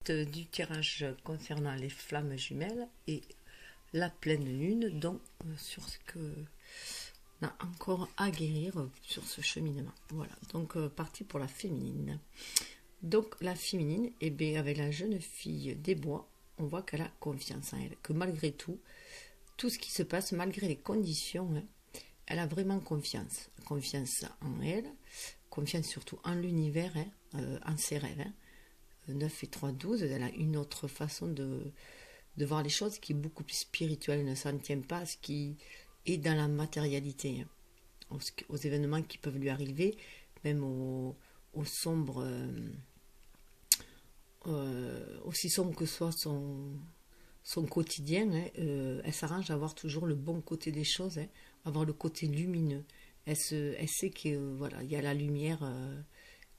Du tirage concernant les flammes jumelles et la pleine lune, donc sur ce que on a encore à guérir sur ce cheminement. Voilà, donc parti pour la féminine. Donc la féminine, eh bien, avec la jeune fille des bois, on voit qu'elle a confiance en elle, que malgré tout, tout ce qui se passe, malgré les conditions, hein, elle a vraiment confiance. Confiance en elle, confiance surtout en l'univers, hein, en ses rêves. Hein. 9 et 3, 12, elle a une autre façon de voir les choses qui est beaucoup plus spirituelle, elle ne s'en tient pas à ce qui est dans la matérialité, hein, aux événements qui peuvent lui arriver, même aux sombres, aussi sombre que soit son quotidien, hein, elle s'arrange à avoir toujours le bon côté des choses, hein, avoir le côté lumineux. Elle sait que voilà, il y a la lumière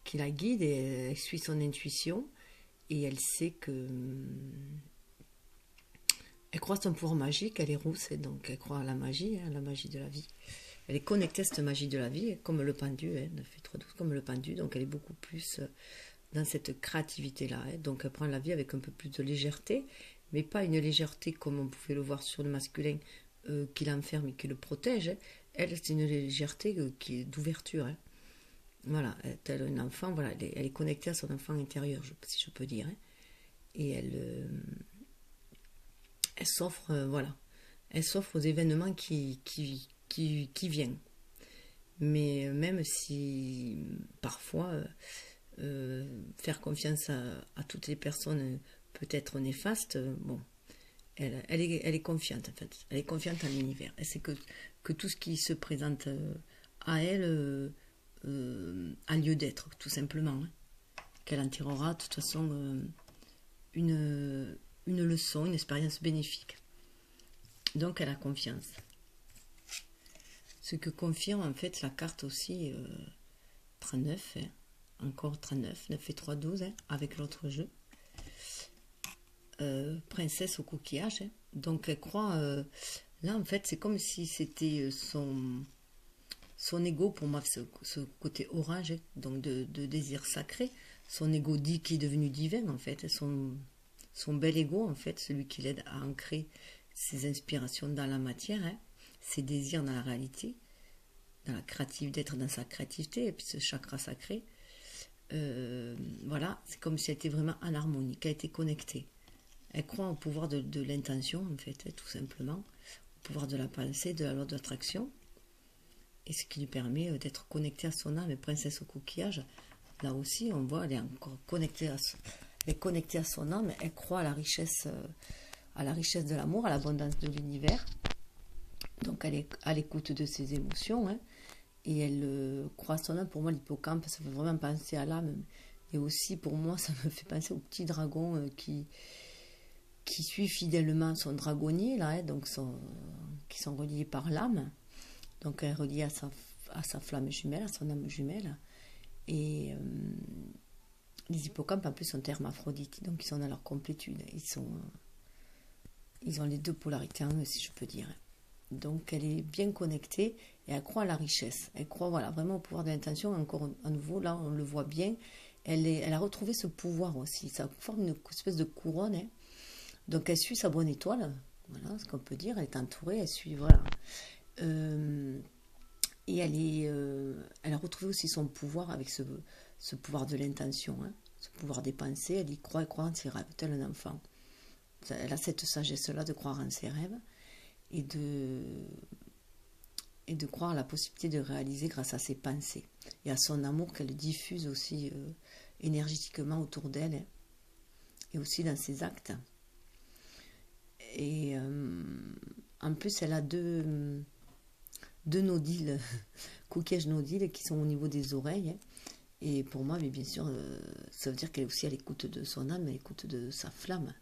qui la guide et elle suit son intuition et elle sait que elle croit son pouvoir magique, elle est rousse et donc elle croit à la magie, hein, la magie de la vie. Elle est connectée à cette magie de la vie, comme le pendu, hein, 9 et 3, 12, comme le pendu, donc elle est beaucoup plus dans cette créativité-là. Hein, donc elle prend la vie avec un peu plus de légèreté, mais pas une légèreté comme on pouvait le voir sur le masculin qui l'enferme et qui le protège. Hein. Elle, c'est une légèreté qui est d'ouverture. Hein. Voilà, tel un enfant, voilà, elle est connectée à son enfant intérieur, si je peux dire. Hein. Et elle s'offre, voilà, elle s'offre aux événements qui viennent. Mais même si parfois faire confiance à toutes les personnes peut être néfaste, bon, elle est confiante en fait. Elle est confiante en l'univers. Elle sait que tout ce qui se présente à elle a lieu d'être, tout simplement. Hein. Qu'elle en tirera de toute façon une leçon, une expérience bénéfique. Donc elle a confiance. Ce que confirme en fait la carte aussi 39, hein, encore 39, 9 et 3, 12, hein, avec l'autre jeu. Princesse au coquillage. Hein. Donc elle croit, là en fait c'est comme si c'était son ego, pour moi ce côté orange, hein, donc de désir sacré. Son ego dit qui est devenu divin en fait, son bel ego en fait, celui qui l'aide à ancrer ses inspirations dans la matière, hein, ses désirs dans la réalité, dans la créativité, d'être dans sa créativité, et puis ce chakra sacré. Voilà, c'est comme si elle était vraiment en harmonie, qu'elle était connectée. Elle croit au pouvoir de l'intention, en fait, tout simplement, au pouvoir de la pensée, de la loi de l'attraction, et ce qui lui permet d'être connectée à son âme. Et princesse au coquillage, là aussi, on voit, elle est encore connectée à son âme, elle croit à la richesse de l'amour, à l'abondance de l'univers. Donc elle est à l'écoute de ses émotions, hein, et elle croit à son âme. Pour moi, l'hippocampe, ça fait vraiment penser à l'âme, et aussi pour moi, ça me fait penser au petit dragon qui suit fidèlement son dragonnier, là, hein, donc qui sont reliés par l'âme. Donc elle est reliée à sa flamme jumelle, à son âme jumelle. Et les hippocampes, en plus, sont hermaphrodites, donc ils sont dans leur complétude. Ils ont les deux polarités en eux, si je peux dire. Donc elle est bien connectée et elle croit à la richesse. Elle croit voilà, vraiment au pouvoir de l'intention. Encore à nouveau, là, on le voit bien. Elle a retrouvé ce pouvoir aussi. Ça forme une espèce de couronne. Hein. Donc elle suit sa bonne étoile. Voilà ce qu'on peut dire. Elle est entourée, elle suit, voilà. Et elle a retrouvé aussi son pouvoir avec ce pouvoir de l'intention, hein, ce pouvoir des pensées. Elle y croit en ses rêves, tel un enfant. Elle a cette sagesse-là de croire en ses rêves et de croire à la possibilité de réaliser grâce à ses pensées et à son amour qu'elle diffuse aussi énergétiquement autour d'elle, hein, et aussi dans ses actes. Et en plus, elle a deux nodules, coquillage nodule, qui sont au niveau des oreilles. Hein. Et pour moi, mais bien sûr, ça veut dire qu'elle est aussi à l'écoute de son âme, à l'écoute de sa flamme,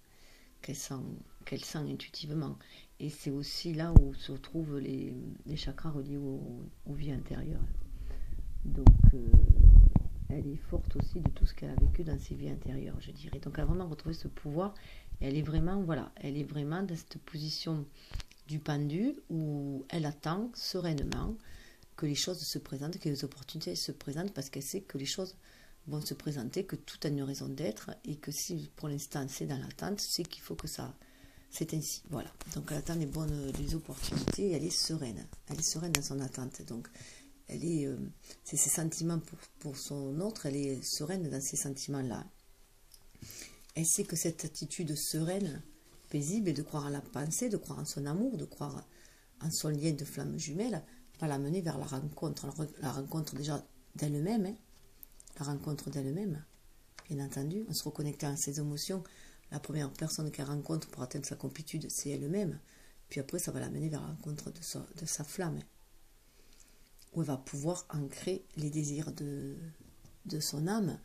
qu'elle sent intuitivement. Et c'est aussi là où se trouvent les chakras reliés aux vies intérieures. Donc, elle est forte aussi de tout ce qu'elle a vécu dans ses vies intérieures, je dirais. Donc, elle a vraiment retrouvé ce pouvoir. Et elle est vraiment, voilà, elle est vraiment dans cette position du pendu où elle attend sereinement que les choses se présentent, que les opportunités se présentent, parce qu'elle sait que les choses vont se présenter, que tout a une raison d'être, et que si pour l'instant c'est dans l'attente, c'est qu'il faut que ça... C'est ainsi, voilà. Donc elle attend les opportunités, et elle est sereine. Elle est sereine dans son attente. Donc elle est... c'est ses sentiments pour son autre, elle est sereine dans ces sentiments-là. Elle sait que cette attitude sereine, paisible, et de croire à la pensée, de croire en son amour, de croire en son lien de flamme jumelle, va la mener vers la rencontre. Alors, la rencontre déjà d'elle-même, hein, la rencontre d'elle-même, bien entendu, en se reconnectant à ses émotions. La première personne qu'elle rencontre pour atteindre sa complétude, c'est elle-même. Puis après, ça va la mener vers la rencontre de sa flamme, hein, où elle va pouvoir ancrer les désirs de son âme,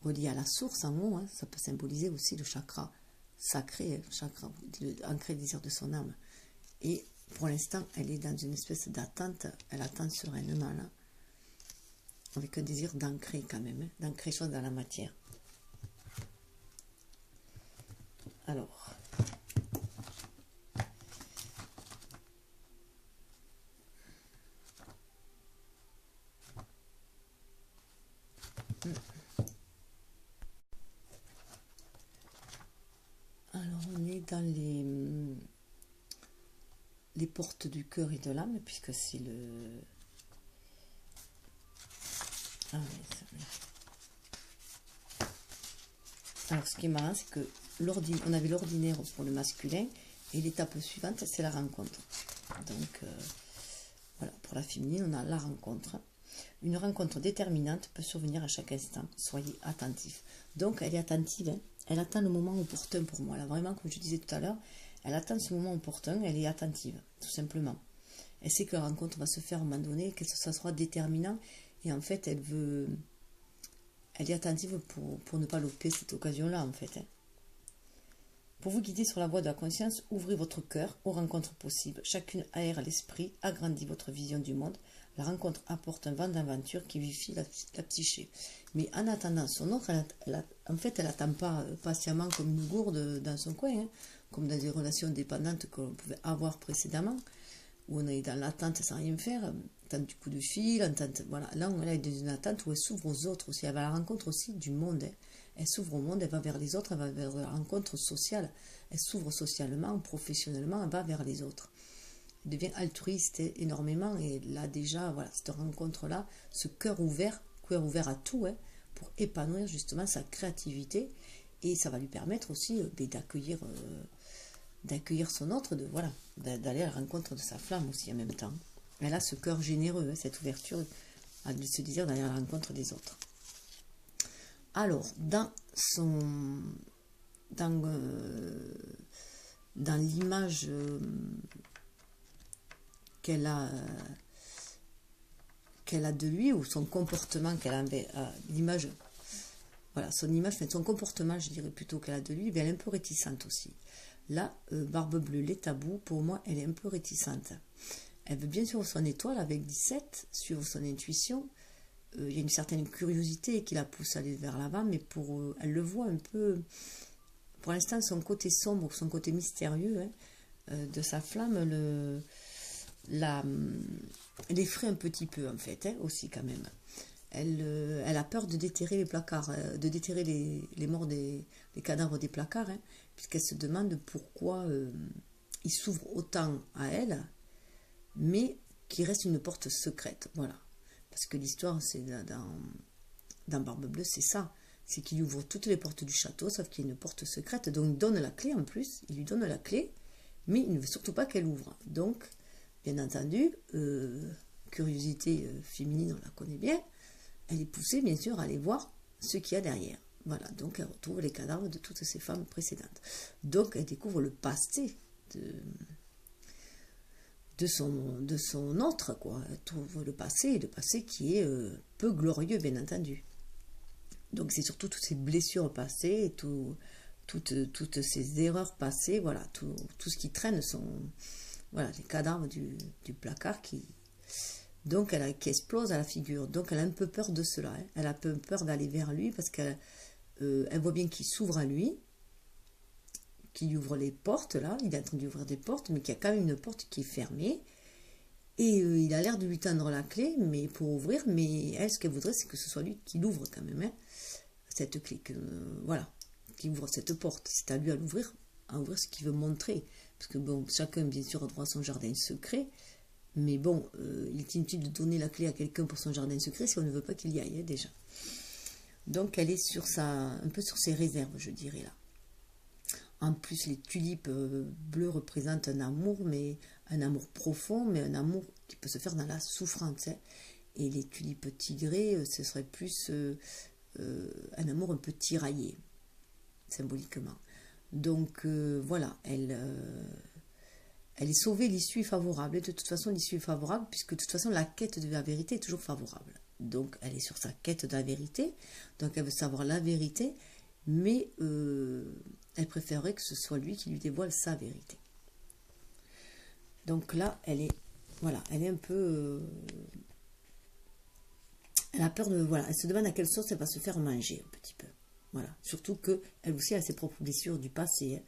relié à la source en haut, hein, ça peut symboliser aussi le chakra sacré, le chakra ancré le désir de son âme. Et pour l'instant, elle est dans une espèce d'attente, elle attend sereinement, là, avec un désir d'ancrer quand même, hein, d'ancrer chose dans la matière. Alors, on est dans les portes du cœur et de l'âme, puisque c'est le... Ah oui, alors, ce qui est marrant, c'est que on avait l'ordinaire pour le masculin, et l'étape suivante, c'est la rencontre. Donc, voilà, pour la féminine, on a la rencontre. Une rencontre déterminante peut survenir à chaque instant. Soyez attentifs. Donc, elle est attentive, hein. Elle attend le moment opportun pour moi. Là, vraiment, comme je disais tout à l'heure, elle attend ce moment opportun, elle est attentive, tout simplement. Elle sait que la rencontre va se faire à un moment donné, que ça sera déterminant, et en fait, elle est attentive pour ne pas louper cette occasion-là, en fait, hein. Pour vous guider sur la voie de la conscience, ouvrez votre cœur aux rencontres possibles. Chacune aère l'esprit, agrandit votre vision du monde. La rencontre apporte un vent d'aventure qui vivifie la psyché. Mais en attendant son autre, en fait, elle n'attend pas patiemment comme une gourde dans son coin, hein, comme dans des relations dépendantes qu'on pouvait avoir précédemment, où on est dans l'attente sans rien faire, attente du coup de fil, attente, voilà. Là, on est dans une attente où elle s'ouvre aux autres aussi. Elle va à la rencontre aussi du monde, hein. Elle s'ouvre au monde, elle va vers les autres, elle va vers la rencontre sociale. Elle s'ouvre socialement, professionnellement, elle va vers les autres. Elle devient altruiste énormément, et là déjà, voilà, cette rencontre-là, ce cœur ouvert à tout, hein, pour épanouir justement sa créativité, et ça va lui permettre aussi d'accueillir son autre, d'aller à la rencontre de sa flamme aussi en même temps. Elle a ce cœur généreux, hein, cette ouverture, de se désir d'aller à la rencontre des autres. Alors, dans l'image qu'elle a de lui, ou son comportement qu'elle a, l'image, voilà, son comportement, je dirais plutôt qu'elle a de lui, elle est un peu réticente aussi. Là, Barbe Bleue, les tabous, pour moi, elle est un peu réticente. Elle veut bien suivre son étoile avec 17, suivre son intuition. Il y a une certaine curiosité qui la pousse à aller vers l'avant, mais elle le voit un peu, pour l'instant, son côté sombre, son côté mystérieux, hein, de sa flamme, l'effraie un petit peu, en fait, hein, aussi quand même. Elle a peur de déterrer les placards, de déterrer les morts les cadavres des placards, hein, puisqu'elle se demande pourquoi il s'ouvre autant à elle, mais qu'il reste une porte secrète, voilà. Parce que l'histoire, c'est dans Barbe Bleue, c'est ça. C'est qu'il ouvre toutes les portes du château, sauf qu'il y a une porte secrète. Donc il donne la clé en plus. Il lui donne la clé, mais il ne veut surtout pas qu'elle ouvre. Donc, bien entendu, curiosité féminine, on la connaît bien. Elle est poussée, bien sûr, à aller voir ce qu'il y a derrière. Voilà, donc elle retrouve les cadavres de toutes ces femmes précédentes. Donc elle découvre le passé de son autre, quoi. Elle trouve le passé qui est peu glorieux, bien entendu. Donc c'est surtout toutes ces blessures passées, toutes ces erreurs passées, voilà, tout ce qui traîne sont, voilà, les cadavres du placard qui explose à la figure. Donc elle a un peu peur de cela, hein. Elle a un peu peur d'aller vers lui parce qu'elle voit bien qu'il s'ouvre à lui, qu'il ouvre les portes, là, il est en train d'ouvrir des portes, mais qu'il y a quand même une porte qui est fermée, Et il a l'air de lui tendre la clé, mais pour ouvrir, mais elle, ce qu'elle voudrait, c'est que ce soit lui qui l'ouvre quand même, hein, cette clé, voilà, qui ouvre cette porte. C'est à lui à ouvrir ce qu'il veut montrer. Parce que bon, chacun, bien sûr, a droit à son jardin secret, mais bon, il est inutile de donner la clé à quelqu'un pour son jardin secret si on ne veut pas qu'il y aille, hein, déjà. Donc elle est sur un peu sur ses réserves, je dirais là. En plus, les tulipes bleues représentent un amour, mais un amour profond, mais un amour qui peut se faire dans la souffrance, hein. Et les tulipes tigrées, ce serait plus un amour un peu tiraillé, symboliquement. Donc voilà, elle est sauvée, l'issue est favorable. Et de toute façon, l'issue est favorable, puisque de toute façon, la quête de la vérité est toujours favorable. Donc elle est sur sa quête de la vérité, donc elle veut savoir la vérité, mais elle préférerait que ce soit lui qui lui dévoile sa vérité. Donc là, voilà, elle est un peu, elle a peur de, voilà, elle se demande à quelle sauce elle va se faire manger un petit peu. Voilà, surtout que elle aussi a ses propres blessures du passé, hein.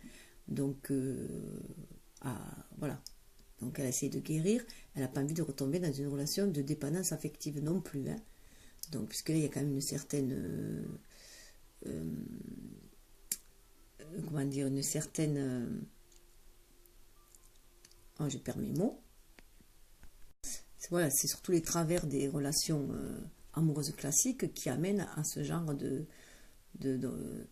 Donc voilà, donc elle essaie de guérir. Elle n'a pas envie de retomber dans une relation de dépendance affective non plus, hein. Donc puisque là il y a quand même une certaine comment dire, une certaine oh, je perds mes mots. Voilà, c'est surtout les travers des relations amoureuses classiques qui amènent à ce genre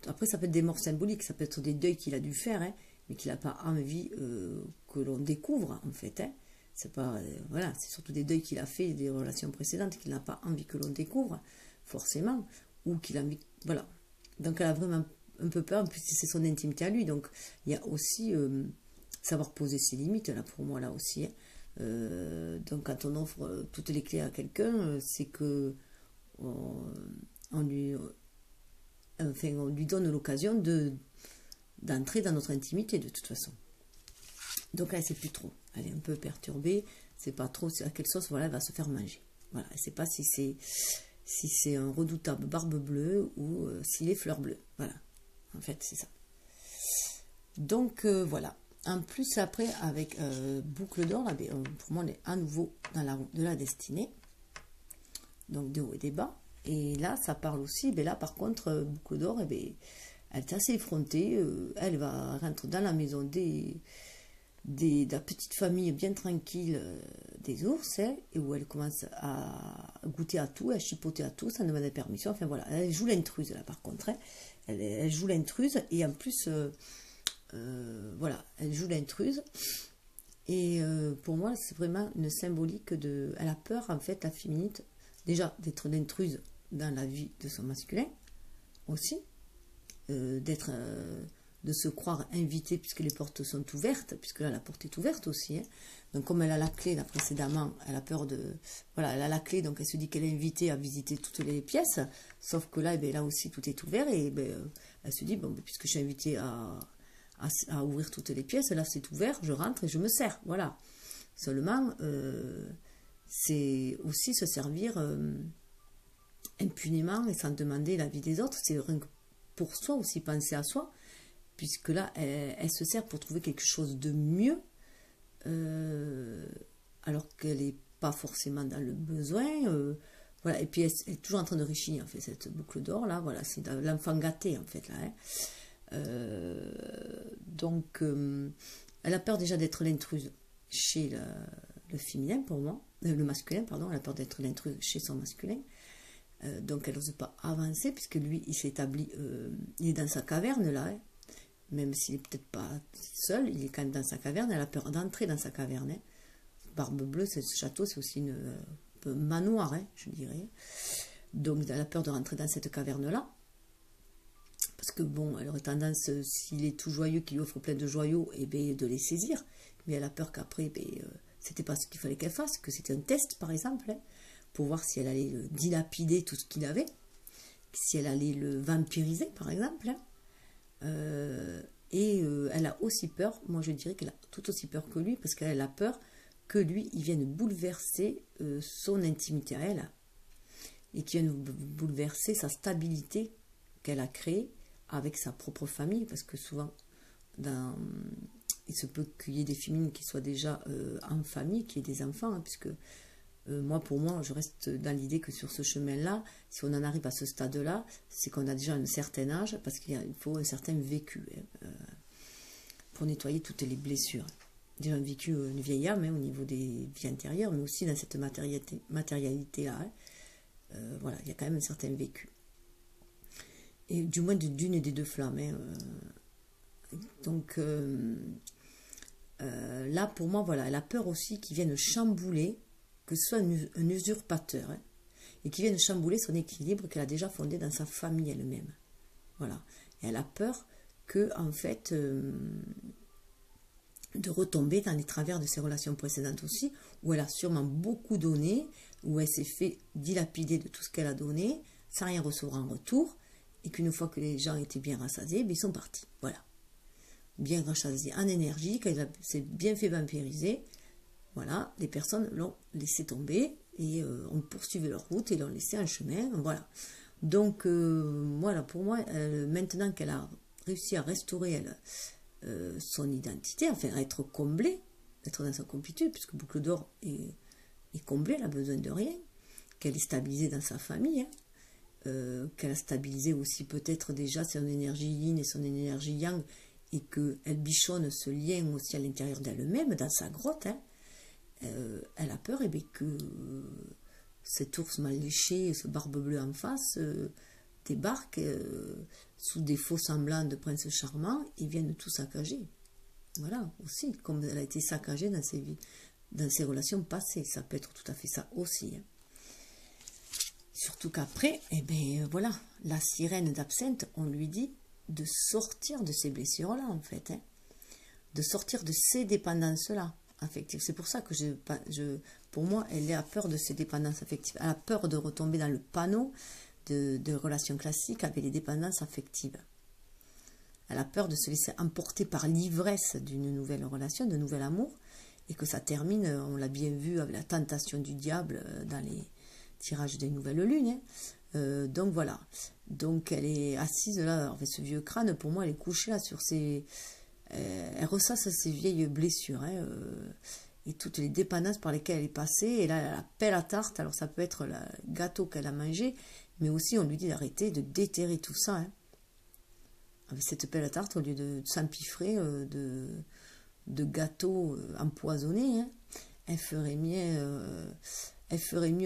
Après, ça peut être des morts symboliques, ça peut être des deuils qu'il a dû faire, hein, mais qu'il n'a pas envie que l'on découvre, en fait, hein. C'est pas, voilà, c'est surtout des deuils qu'il a fait des relations précédentes qu'il n'a pas envie que l'on découvre, forcément, ou qu'il a envie... Voilà. Donc, elle a vraiment un peu peur, en plus, c'est son intimité à lui. Donc, il y a aussi savoir poser ses limites, là, pour moi, là aussi, hein. Donc quand on offre toutes les clés à quelqu'un, c'est que on lui, enfin, on lui donne l'occasion d'entrer dans notre intimité de toute façon. Donc elle sait plus trop, elle est un peu perturbée, c'est pas trop à quelle sauce voilà, elle va se faire manger. Voilà, elle sait pas si c'est un redoutable barbe bleue ou s'il est fleur bleue. Voilà, en fait c'est ça. Donc voilà. En plus, après, avec Boucle d'or, pour moi, on est à nouveau dans la roue de la destinée. Donc, des hauts et des bas. Et là, ça parle aussi, là, par contre, Boucle d'or, elle est assez effrontée. Elle va rentrer dans la maison de la petite famille bien tranquille des ours, hein, et où elle commence à goûter à tout, à chipoter à tout, sans demander permission. Enfin, voilà, elle joue l'intruse, là, par contre, hein. Elle joue l'intruse, et en plus... voilà, elle joue l'intruse. Et pour moi, c'est vraiment une symbolique de... Elle a peur, en fait, la féminite, déjà d'être l'intruse dans la vie de son masculin, aussi, de se croire invitée puisque les portes sont ouvertes, puisque là, la porte est ouverte aussi, hein. Donc, comme elle a la clé, là, précédemment, elle a peur de... Voilà, elle a la clé, donc elle se dit qu'elle est invitée à visiter toutes les pièces, sauf que là, là aussi, tout est ouvert, et elle se dit, bon, puisque je suis invitée à ouvrir toutes les pièces, là c'est ouvert, je rentre et je me sers, voilà. Seulement, c'est aussi se servir impunément et sans demander l'avis des autres, c'est rien que pour soi aussi, penser à soi, puisque là, elle se sert pour trouver quelque chose de mieux, alors qu'elle n'est pas forcément dans le besoin, voilà. Et puis elle est toujours en train de réchiner, en fait, cette boucle d'or, là, voilà, c'est l'enfant gâté, en fait, là, hein. Donc, elle a peur déjà d'être l'intruse chez le féminin, pour moi, le masculin, pardon, elle a peur d'être l'intruse chez son masculin. Donc, elle n'ose pas avancer, puisque lui, il s'est établi, il est dans sa caverne, là, hein. Même s'il n'est peut-être pas seul, il est quand même dans sa caverne, elle a peur d'entrer dans sa caverne, hein. Barbe Bleue, ce château, c'est aussi un peu manoir, hein, je dirais. Donc, elle a peur de rentrer dans cette caverne-là. Parce que bon, elle aurait tendance, s'il est tout joyeux, qu'il lui offre plein de joyaux, et de les saisir. Mais elle a peur qu'après, c'était pas ce qu'il fallait qu'elle fasse, que c'était un test par exemple, hein, pour voir si elle allait dilapider tout ce qu'il avait, si elle allait le vampiriser par exemple, hein. Elle a aussi peur, moi je dirais qu'elle a tout aussi peur que lui, parce qu'elle a peur que lui, il vienne bouleverser son intimité à elle, et qu'il vienne bouleverser sa stabilité qu'elle a créée avec sa propre famille, parce que souvent, il se peut qu'il y ait des féminines qui soient déjà en famille, qui aient des enfants, hein, puisque pour moi, je reste dans l'idée que sur ce chemin-là, si on en arrive à ce stade-là, c'est qu'on a déjà un certain âge, parce qu'il faut un certain vécu pour nettoyer toutes les blessures. Déjà un vécu, une vieille âme au niveau des vies antérieures, mais aussi dans cette matérialité-là. Voilà, il y a quand même un certain vécu. Et du moins d'une des deux flammes. Donc là, pour moi, voilà, elle a peur aussi qu'il vienne chambouler, que ce soit un usurpateur, et qu'il vienne chambouler son équilibre qu'elle a déjà fondé dans sa famille elle-même. Voilà. Et elle a peur que, en fait, de retomber dans les travers de ses relations précédentes aussi, où elle a sûrement beaucoup donné, où elle s'est fait dilapider de tout ce qu'elle a donné, sans rien recevoir en retour, et qu'une fois que les gens étaient bien rassasiés, ils sont partis. Voilà. Bien rassasiés en énergie, qu'elle s'est bien fait vampiriser. Voilà, les personnes l'ont laissé tomber et ont poursuivi leur route et l'ont laissé un chemin. Voilà. Donc, voilà, pour moi, maintenant qu'elle a réussi à restaurer son identité, enfin, à être comblée, être dans sa complétude, puisque Boucle d'Or est comblée, elle n'a besoin de rien, qu'elle est stabilisée dans sa famille, qu'elle a stabilisé aussi peut-être déjà son énergie yin et son énergie yang, et qu'elle bichonne ce lien aussi à l'intérieur d'elle-même, dans sa grotte, elle a peur que cet ours mal léché, ce barbe bleue en face, débarque sous des faux semblants de prince charmant et viennent tout saccager. Voilà, aussi, comme elle a été saccagée dans ses relations passées. Ça peut être tout à fait ça aussi. Surtout qu'après, voilà, la sirène d'absinthe, on lui dit de sortir de ces blessures-là, en fait. De sortir de ces dépendances-là. Affective. C'est pour ça que pour moi, elle a peur de ses dépendances affectives. Elle a peur de retomber dans le panneau de relations classiques avec les dépendances affectives. Elle a peur de se laisser emporter par l'ivresse d'une nouvelle relation, d'un nouvel amour, et que ça termine, on l'a bien vu, avec la tentation du diable dans les tirages des nouvelles lunes. Donc voilà. Donc elle est assise là, avec ce vieux crâne, pour moi, elle est couchée là sur ses... elle ressasse ses vieilles blessures et toutes les dépendances par lesquelles elle est passée. Et là, elle a la pelle à tarte. Alors, ça peut être le gâteau qu'elle a mangé, mais aussi, on lui dit d'arrêter, de déterrer tout ça. Avec cette pelle à tarte, au lieu de s'empiffrer de gâteaux empoisonnés, elle ferait mieux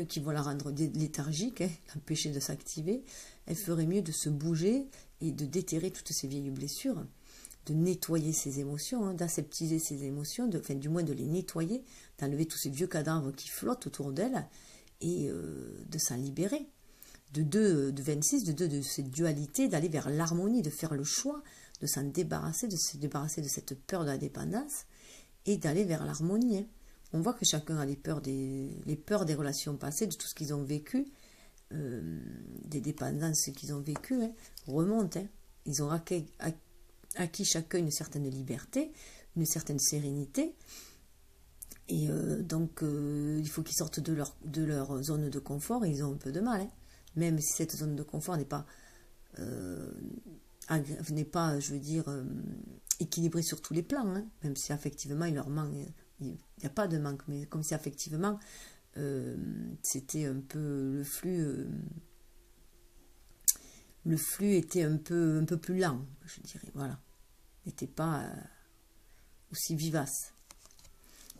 qu'ils vont la rendre léthargique, l'empêcher de s'activer. Elle ferait mieux de se bouger et de déterrer toutes ces vieilles blessures, de nettoyer ses émotions, d'aseptiser ses émotions, du moins de les nettoyer, d'enlever tous ces vieux cadavres qui flottent autour d'elle et de s'en libérer. De 26, de cette dualité, d'aller vers l'harmonie, de faire le choix, de s'en débarrasser, de se débarrasser de cette peur de la dépendance et d'aller vers l'harmonie. On voit que chacun a les peurs des relations passées, de tout ce qu'ils ont vécu, des dépendances qu'ils ont vécues, remontent. Ils ont acquis chacun une certaine liberté, une certaine sérénité, et donc il faut qu'ils sortent de leur zone de confort, et ils ont un peu de mal, même si cette zone de confort n'est pas, je veux dire, équilibrée sur tous les plans, même si effectivement il leur manque, il n'y a pas de manque, mais comme si effectivement c'était un peu le flux était un peu plus lent, je dirais, voilà. N'était pas aussi vivace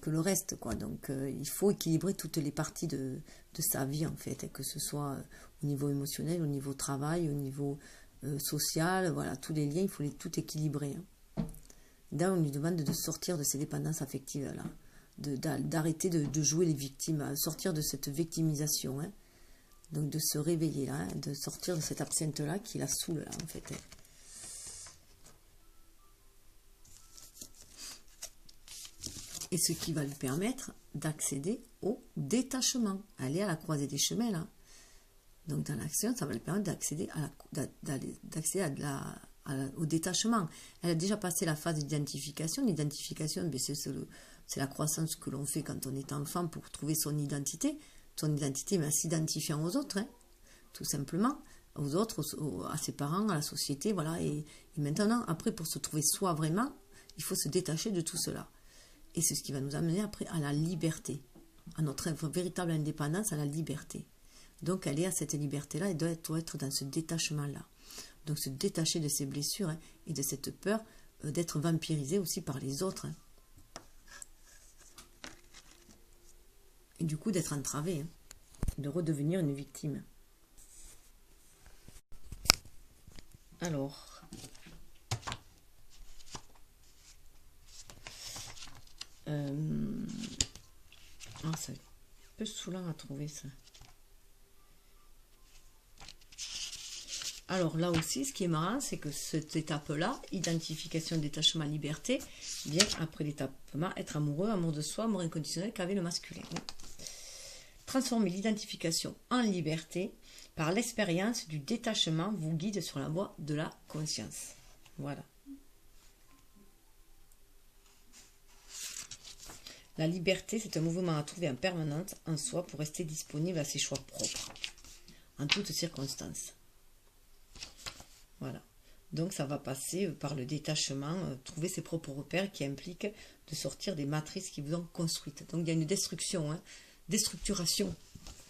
que le reste, quoi. Donc il faut équilibrer toutes les parties de sa vie, en fait, que ce soit au niveau émotionnel, au niveau travail, au niveau social, voilà, tous les liens, il faut tout équilibrer. Là, on lui demande de sortir de ces dépendances affectives-là, d'arrêter de jouer les victimes, sortir de cette victimisation, donc de se réveiller là, de sortir de cette absinthe-là qui la saoule, là, en fait. Et ce qui va lui permettre d'accéder au détachement, aller à la croisée des chemins, là. Donc dans l'action, ça va lui permettre d'accéder au détachement. Elle a déjà passé la phase d'identification. L'identification, c'est la croissance que l'on fait quand on est enfant pour trouver son identité. Son identité, mais en s'identifiant aux autres, tout simplement, aux autres, à ses parents, à la société, voilà. Et maintenant, après, pour se trouver soi vraiment, Il faut se détacher de tout cela. Et c'est ce qui va nous amener après à la liberté, à notre véritable indépendance, à la liberté. Donc elle est à cette liberté-là et doit être dans ce détachement-là. Donc se détacher de ces blessures hein, et de cette peur d'être vampirisé aussi par les autres. Hein. Et du coup d'être entravé, hein, de redevenir une victime. Alors, c'est un peu saoulant à trouver ça. Alors là aussi, ce qui est marrant, c'est que cette étape-là, identification, détachement, liberté, vient après l'étape être amoureux, amour de soi, amour inconditionnel qu'avait le masculin. Transformer l'identification en liberté par l'expérience du détachement vous guide sur la voie de la conscience. Voilà. La liberté, c'est un mouvement à trouver en permanence en soi pour rester disponible à ses choix propres, en toutes circonstances. Voilà. Donc ça va passer par le détachement, trouver ses propres repères qui impliquent de sortir des matrices qui vous ont construites. Donc il y a une destruction, hein, déstructuration.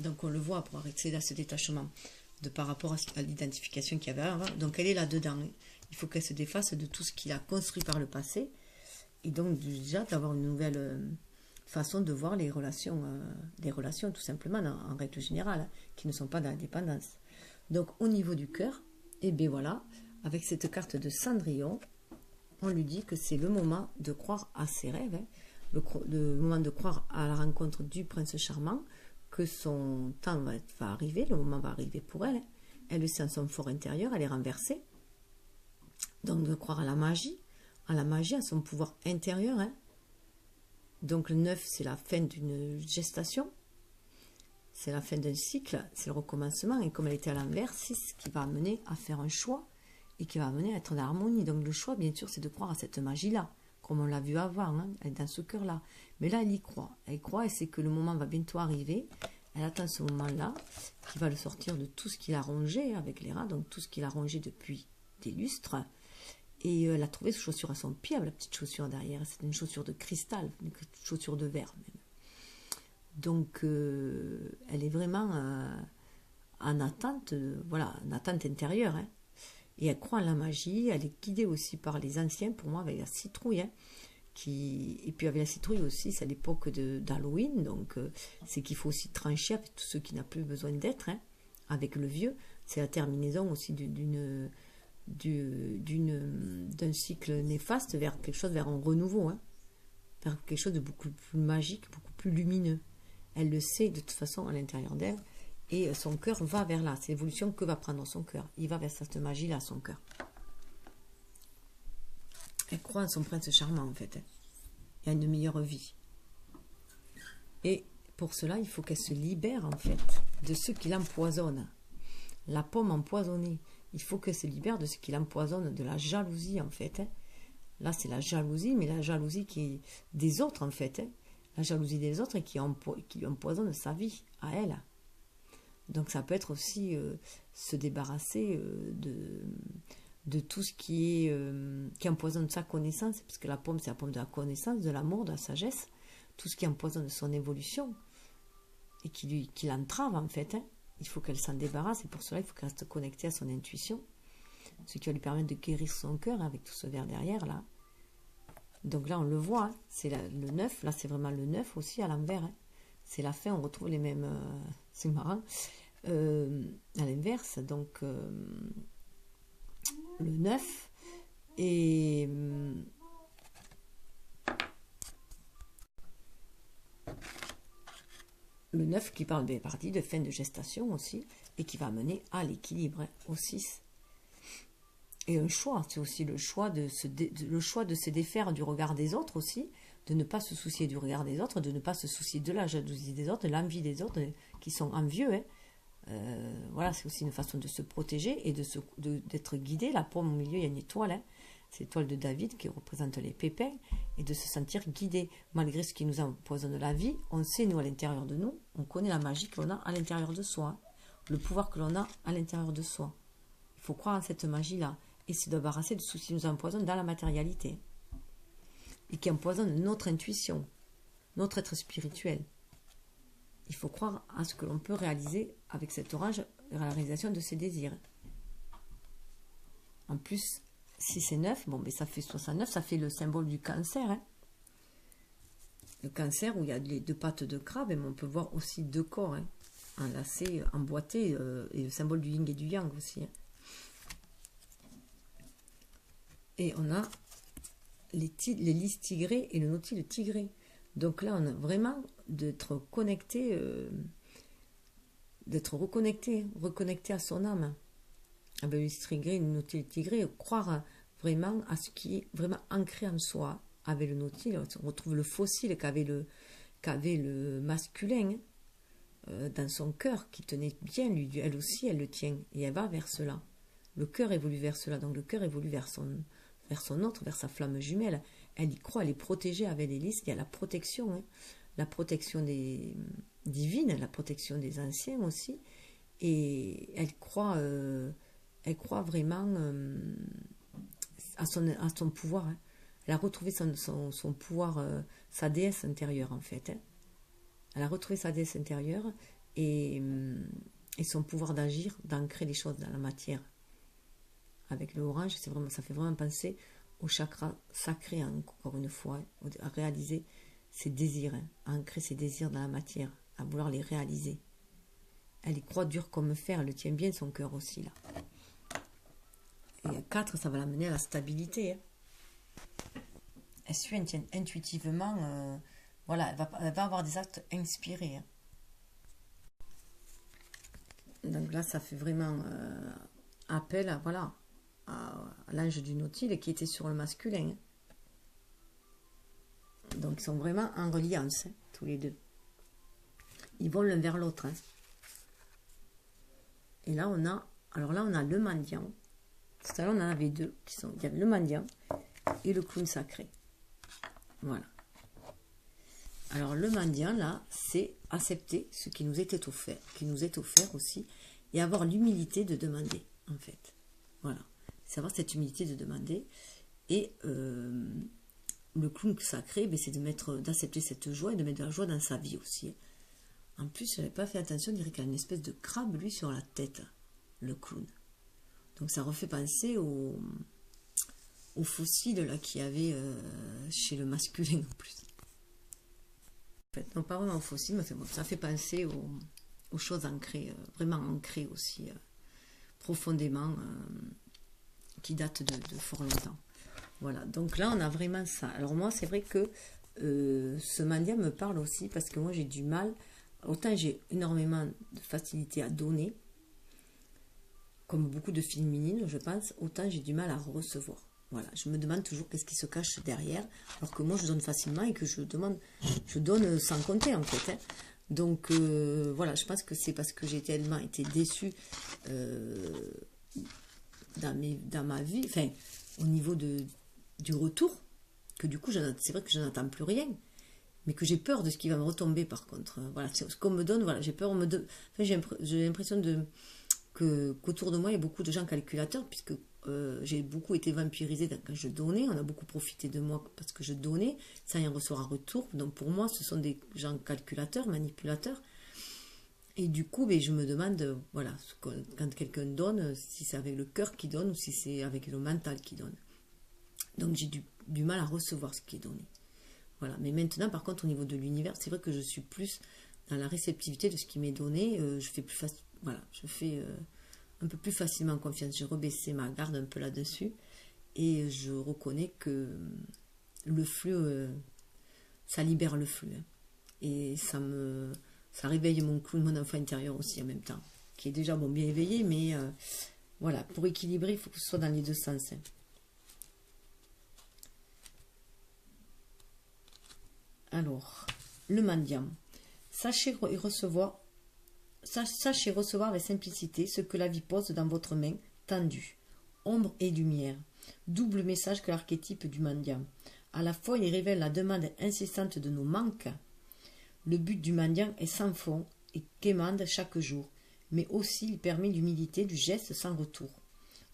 Donc on le voit pour accéder à ce détachement par rapport à l'identification qu'il y avait avant. Donc elle est là-dedans. Il faut qu'elle se défasse de tout ce qu'il a construit par le passé. Et donc déjà d'avoir une nouvelle façon de voir les relations tout simplement en règle générale, hein, qui ne sont pas dans la dépendance. Donc au niveau du cœur, et bien voilà, avec cette carte de Cendrillon, on lui dit que c'est le moment de croire à ses rêves, hein, le moment de croire à la rencontre du prince charmant, que son temps va arriver, le moment va arriver pour elle. Hein. Elle le sait en son fort intérieur, elle est renversée. Donc de croire à la magie, à son pouvoir intérieur. Hein. Donc le 9, c'est la fin d'une gestation. C'est la fin d'un cycle, c'est le recommencement. Et comme elle était à l'envers, 6 qui va amener à faire un choix et qui va amener à être en harmonie. Donc le choix, bien sûr, c'est de croire à cette magie-là, comme on l'a vu avant, hein, elle est dans ce cœur-là. Mais là, elle y croit. Elle croit et c'est que le moment va bientôt arriver. Elle attend ce moment-là, qui va le sortir de tout ce qu'il a rongé avec les rats, donc tout ce qu'il a rongé depuis des lustres. Et elle a trouvé cette chaussure à son pied, avec la petite chaussure derrière. C'est une chaussure de cristal, une chaussure de verre même. Donc, elle est vraiment en attente, voilà, en attente intérieure. Hein. Et elle croit en la magie, elle est guidée aussi par les anciens, pour moi, avec la citrouille. Hein, et puis avec la citrouille aussi, c'est à l'époque d'Halloween, donc c'est qu'il faut aussi trancher avec tout ce qui n'a plus besoin d'être, hein, avec le vieux. C'est la terminaison aussi d'un cycle néfaste vers quelque chose, vers un renouveau, hein, vers quelque chose de beaucoup plus magique, beaucoup plus lumineux. Elle le sait de toute façon à l'intérieur d'elle et son cœur va vers là. C'est l'évolution que va prendre son cœur. Il va vers cette magie-là, son cœur. Elle croit en son prince charmant en fait. Il y a une meilleure vie. Et pour cela, il faut qu'elle se libère en fait de ceux qui l'empoisonnent. La pomme empoisonnée. Il faut qu'elle se libère de ce qui l'empoisonne, de la jalousie en fait. Hein. Là, c'est la jalousie, mais la jalousie qui est des autres en fait. Hein. La jalousie des autres et qui lui empoisonne sa vie à elle. Donc ça peut être aussi se débarrasser de tout ce qui empoisonne sa connaissance, parce que la pomme, c'est la pomme de la connaissance, de l'amour, de la sagesse, tout ce qui empoisonne son évolution et qui l'entrave en fait. Hein. Il faut qu'elle s'en débarrasse et pour cela, il faut qu'elle reste connectée à son intuition, ce qui va lui permettre de guérir son cœur avec tout ce verre derrière là. Donc là, on le voit, hein, c'est le 9, là c'est vraiment le 9 aussi à l'envers. Hein. C'est la fin, on retrouve les mêmes... c'est marrant. À l'inverse, donc le 9 et... le 9 qui parle des parties de fin de gestation aussi, et qui va mener à l'équilibre, hein, au 6. Et un choix, c'est aussi le choix de se défaire du regard des autres aussi, de ne pas se soucier du regard des autres, de ne pas se soucier de la jalousie des autres, de l'envie des autres, qui sont envieux. Hein. Voilà, c'est aussi une façon de se protéger et d'être guidé. La pomme au milieu, il y a une étoile, hein. C'est l'étoile de David qui représente les pépins, et de se sentir guidé. Malgré ce qui nous empoisonne la vie, on sait, nous, à l'intérieur de nous, on connaît la magie que l'on a à l'intérieur de soi, hein. Le pouvoir que l'on a à l'intérieur de soi. Il faut croire en cette magie-là et se débarrasser de tout ce qui nous empoisonne dans la matérialité. et qui empoisonne notre intuition, notre être spirituel. Il faut croire à ce que l'on peut réaliser avec cet orage, la réalisation de ses désirs. En plus, si c'est 9, bon, mais ça fait 69, ça fait le symbole du cancer. Hein. Le cancer où il y a les 2 pattes de crabe, mais on peut voir aussi 2 corps, hein, enlacés, emboîtés, et le symbole du yin et du yang aussi. Hein. Et on a les lys tigrés et le nautile tigré. Donc là, on a vraiment d'être connecté, reconnecté à son âme. Ah ben, le lys tigré, le nautile tigré, croire vraiment à ce qui est vraiment ancré en soi. Avec le nautile, on retrouve le fossile qu'avait le masculin dans son cœur, qui tenait bien, lui, elle aussi, elle le tient, et elle va vers cela. Le cœur évolue vers cela, donc le cœur évolue vers son autre, vers sa flamme jumelle. Elle y croit, elle est protégée avec les lys. Il y a la protection, hein, la protection divine, la protection des anciens aussi, et elle croit vraiment à son pouvoir. Hein. Elle a retrouvé son pouvoir, sa déesse intérieure en fait. Hein. Elle a retrouvé sa déesse intérieure et son pouvoir d'agir, d'ancrer les choses dans la matière. Avec le orange, ça fait vraiment penser au chakra sacré, encore une fois, à réaliser ses désirs, hein, à ancrer ses désirs dans la matière, à vouloir les réaliser. Elle y croit dur comme fer, elle tient bien son cœur aussi là. Et 4, ça va l'amener à la stabilité. Hein. Elle suit intuitivement, voilà, elle va avoir des actes inspirés. Hein. Donc là, ça fait vraiment appel à, voilà, à l'ange du nautile qui était sur le masculin. Hein. Donc ils sont vraiment en reliance, hein, tous les deux. Ils vont l'un vers l'autre. Hein. Et là, on a le mendiant. Tout à l'heure, on en avait 2. Il y avait le mendiant et le clown sacré. Voilà. Alors, le mendiant, là, c'est accepter ce qui nous était offert, aussi, et avoir l'humilité de demander, en fait. Voilà. C'est avoir cette humilité de demander. Et le clown sacré, c'est d'accepter cette joie et de mettre de la joie dans sa vie aussi. En plus, je n'avais pas fait attention, on dirait qu'il a une espèce de crabe, lui, sur la tête, le clown. Donc, ça refait penser au fossile là qu'il y avait chez le masculin en plus. En fait, non, pas vraiment au fossile, mais bon, ça fait penser aux choses ancrées, vraiment ancrées aussi, profondément, qui datent de fort longtemps. Voilà, donc là, on a vraiment ça. Alors moi, c'est vrai que ce mendiant me parle aussi, parce que moi, j'ai du mal. Autant j'ai énormément de facilité à donner, comme beaucoup de féminines, je pense, autant j'ai du mal à recevoir. Voilà, je me demande toujours qu'est-ce qui se cache derrière, alors que moi je donne facilement et que je donne sans compter en fait. Hein. Donc voilà, je pense que c'est parce que j'ai tellement été déçue dans ma vie, enfin au niveau du retour, que du coup c'est vrai que je n'attends plus rien, mais que j'ai peur de ce qui va me retomber par contre. Voilà, c'est ce qu'on me donne, voilà, j'ai peur, j'ai l'impression qu'autour de moi il y a beaucoup de gens calculateurs, puisque j'ai beaucoup été vampirisée quand je donnais, on a beaucoup profité de moi parce que je donnais, sans rien recevoir en retour. Donc pour moi, ce sont des gens calculateurs, manipulateurs. Et du coup, je me demande, voilà, quand quelqu'un donne, si c'est avec le cœur qui donne ou si c'est avec le mental qui donne. Donc j'ai du mal à recevoir ce qui est donné. Voilà. Mais maintenant, par contre, au niveau de l'univers, c'est vrai que je suis plus dans la réceptivité de ce qui m'est donné. Je fais plus facile, voilà, je fais un peu plus facilement confiance. J'ai rebaissé ma garde un peu là-dessus et je reconnais que le flux, ça libère le flux. Hein. Et ça réveille mon clown, mon enfant intérieur aussi en même temps, qui est déjà bien éveillé, mais voilà, pour équilibrer, il faut que ce soit dans les deux sens. Hein. Alors, le mendiant. Sachez recevoir avec simplicité ce que la vie pose dans votre main tendue. Ombre et lumière. Double message que l'archétype du mendiant. À la fois, il révèle la demande incessante de nos manques. Le but du mendiant est sans fond et quémande chaque jour, mais aussi il permet l'humilité du geste sans retour.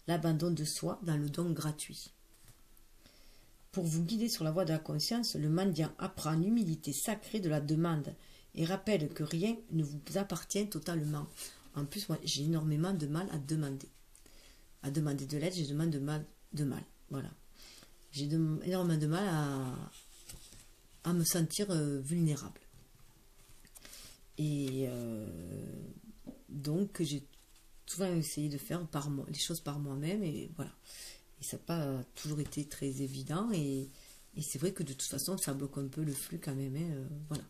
L'abandon de soi dans le don gratuit. Pour vous guider sur la voie de la conscience, le mendiant apprend l'humilité sacrée de la demande et rappelle que rien ne vous appartient totalement. En plus, moi, j'ai énormément de mal à demander. À demander de l'aide, j'ai de mal. Voilà. J'ai énormément de mal à me sentir vulnérable. Et donc, j'ai souvent essayé de faire les choses par moi-même. Et voilà. Et ça n'a pas toujours été très évident. Et c'est vrai que de toute façon, ça bloque un peu le flux quand même. Hein, voilà.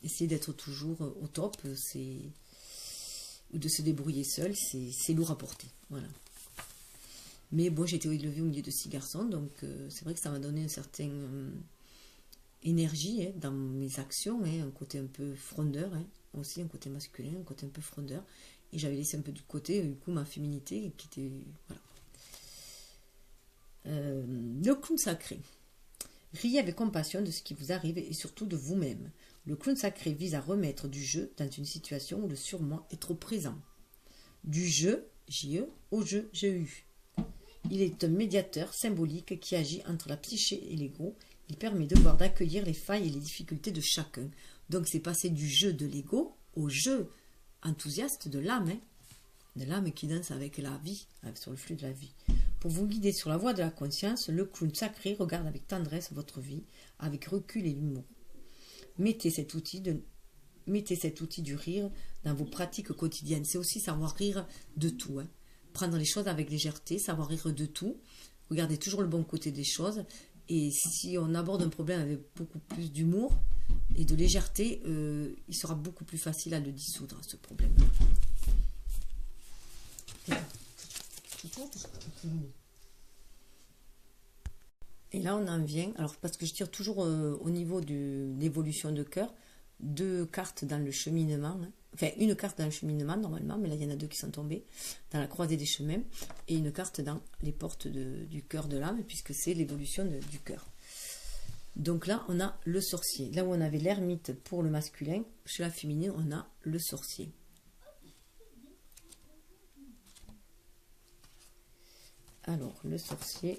Essayer d'être toujours au top, ou de se débrouiller seul, c'est lourd à porter. Voilà. Mais bon, j'ai été élevée au milieu de 6 garçons, donc c'est vrai que ça m'a donné une certaine énergie dans mes actions, un côté un peu frondeur, aussi un côté masculin, un côté un peu frondeur. Et j'avais laissé un peu du côté, du coup, ma féminité qui était... Voilà. Le clown sacré. Riez avec compassion de ce qui vous arrive et surtout de vous-même. Le clown sacré vise à remettre du jeu dans une situation où le surmoi est trop présent. Du jeu, J-E, au jeu, G-E-U. Il est un médiateur symbolique qui agit entre la psyché et l'ego. Il permet de voir, d'accueillir les failles et les difficultés de chacun. Donc c'est passer du jeu de l'ego au jeu enthousiaste de l'âme, de l'âme qui danse avec la vie, sur le flux de la vie. Pour vous guider sur la voie de la conscience, le clown sacré regarde avec tendresse votre vie, avec recul et l'humour. Mettez cet outil du rire dans vos pratiques quotidiennes. C'est aussi savoir rire de tout. Prendre les choses avec légèreté, savoir rire de tout. Regardez toujours le bon côté des choses. Et si on aborde un problème avec beaucoup plus d'humour et de légèreté, il sera beaucoup plus facile à le dissoudre, ce problème. Et là, on en vient, alors parce que je tire toujours au niveau de l'évolution de cœur, 2 cartes dans le cheminement, enfin une carte dans le cheminement normalement, mais là il y en a 2 qui sont tombées, dans la croisée des chemins, et une carte dans les portes du cœur de l'âme, puisque c'est l'évolution du cœur. Donc là, on a le sorcier. Là où on avait l'ermite pour le masculin, chez la féminine, on a le sorcier. Alors, le sorcier.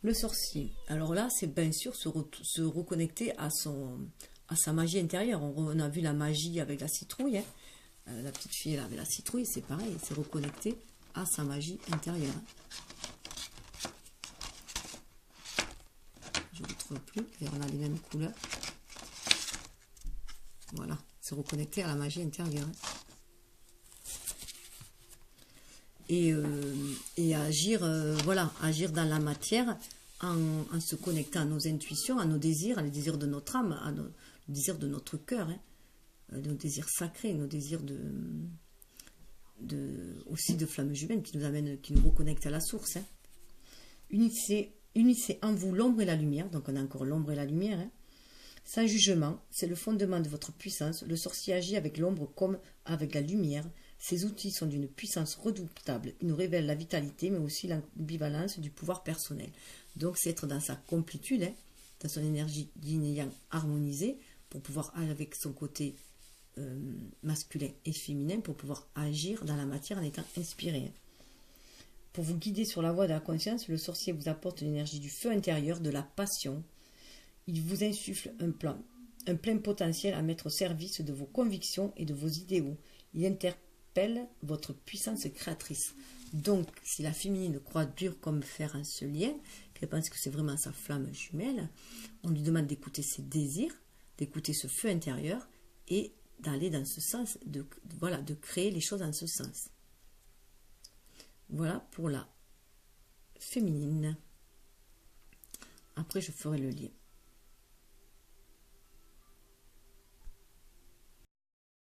Le sorcier. Alors là, c'est bien sûr se reconnecter à sa magie intérieure. On a vu la magie avec la citrouille. La petite fille, elle avait la citrouille, c'est pareil. C'est reconnecter à sa magie intérieure. Je ne retrouve plus. Et on a les mêmes couleurs. Voilà. Se reconnecter à la magie intérieure. Et agir, agir dans la matière en se connectant à nos intuitions, à nos désirs, à les désirs de notre âme, à nos désirs de notre cœur, nos désirs sacrés, nos désirs aussi de flammes jumelles qui nous reconnectent à la source. Unissez en vous l'ombre et la lumière, donc on a encore l'ombre et la lumière, sans jugement, c'est le fondement de votre puissance. Le sorcier agit avec l'ombre comme avec la lumière. Ces outils sont d'une puissance redoutable. Ils nous révèlent la vitalité, mais aussi l'ambivalence du pouvoir personnel. Donc, c'est être dans sa complétude, dans son énergie yin-yang harmonisée, pour pouvoir aller avec son côté masculin et féminin, pour pouvoir agir dans la matière en étant inspiré. Pour vous guider sur la voie de la conscience, le sorcier vous apporte l'énergie du feu intérieur, de la passion. Il vous insuffle un plein potentiel à mettre au service de vos convictions et de vos idéaux. Il interpelle votre puissance créatrice. Donc, si la féminine croit dur comme fer en ce lien, qu'elle pense que c'est vraiment sa flamme jumelle, on lui demande d'écouter ses désirs, d'écouter ce feu intérieur et d'aller dans ce sens, de créer les choses en ce sens. Voilà pour la féminine. Après, je ferai le lien.